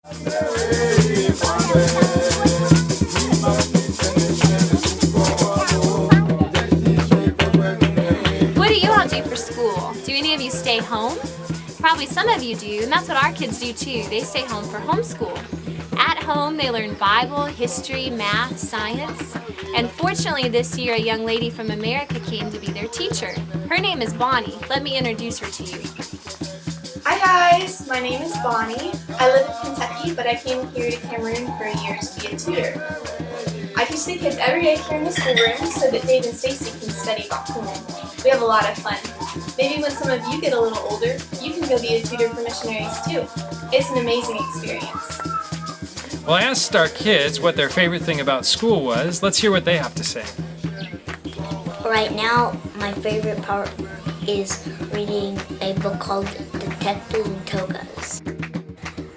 What do you all do for school? Do any of you stay home? Probably some of you do, and that's what our kids do too. They stay home for homeschool. At home, they learn Bible, history, math, science. And fortunately this year, a young lady from America came to be their teacher. Her name is Bonnie. Let me introduce her to you. Hi guys, my name is Bonnie. I live in Kentucky, but I came here to Cameroon for a year to be a tutor. I teach the kids every day here in the schoolroom so that Dave and Stacy can study back home. We have a lot of fun. Maybe when some of you get a little older, you can go be a tutor for missionaries too. It's an amazing experience. Well, I asked our kids what their favorite thing about school was. Let's hear what they have to say. Right now, my favorite part is reading a book called Detectives in Togas.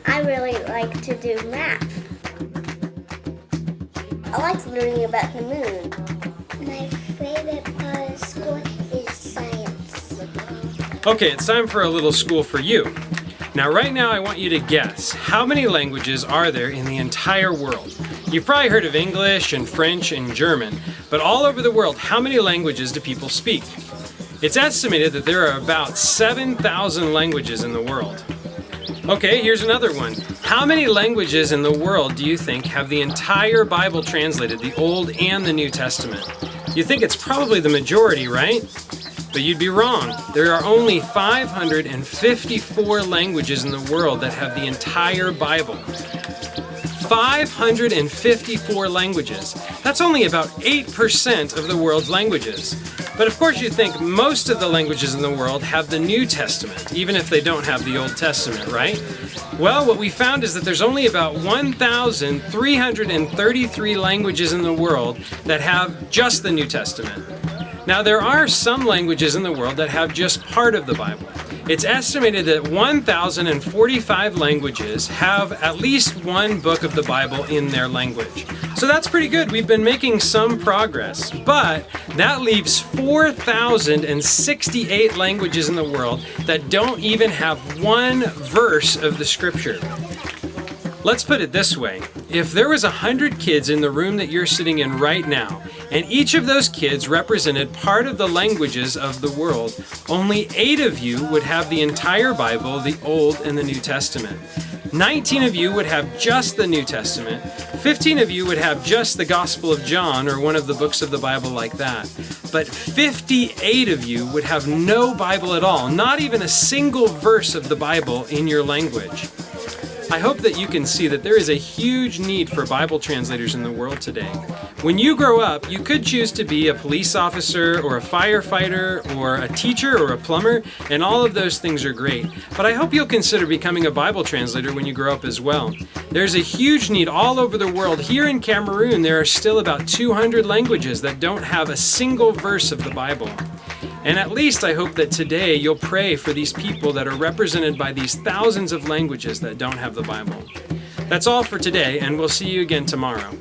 I really like to do math. I like learning about the moon. My favorite part of school is science. Okay, it's time for a little school for you. Now, right now, I want you to guess, how many languages are there in the entire world? You've probably heard of English and French and German, but all over the world, how many languages do people speak? It's estimated that there are about 7,000 languages in the world. Okay, here's another one. How many languages in the world do you think have the entire Bible translated, the Old and the New Testament? You think it's probably the majority, right? But you'd be wrong. There are only 554 languages in the world that have the entire Bible. 554 languages. That's only about 8% of the world's languages. But of course you think most of the languages in the world have the New Testament, even if they don't have the Old Testament, right? Well, what we found is that there's only about 1,333 languages in the world that have just the New Testament. Now, there are some languages in the world that have just part of the Bible. It's estimated that 1,045 languages have at least one book of the Bible in their language. So that's pretty good. We've been making some progress, but that leaves 4,068 languages in the world that don't even have one verse of the scripture. Let's put it this way. If there was 100 kids in the room that you're sitting in right now, and each of those kids represented part of the languages of the world, only 8 of you would have the entire Bible, the Old and the New Testament. 19 of you would have just the New Testament. 15 of you would have just the Gospel of John or one of the books of the Bible like that. But 58 of you would have no Bible at all, not even a single verse of the Bible in your language. I hope that you can see that there is a huge need for Bible translators in the world today. When you grow up, you could choose to be a police officer or a firefighter or a teacher or a plumber, and all of those things are great. But I hope you'll consider becoming a Bible translator when you grow up as well. There's a huge need all over the world. Here in Cameroon, there are still about 200 languages that don't have a single verse of the Bible. And at least I hope that today you'll pray for these people that are represented by these thousands of languages that don't have the Bible. That's all for today, and we'll see you again tomorrow.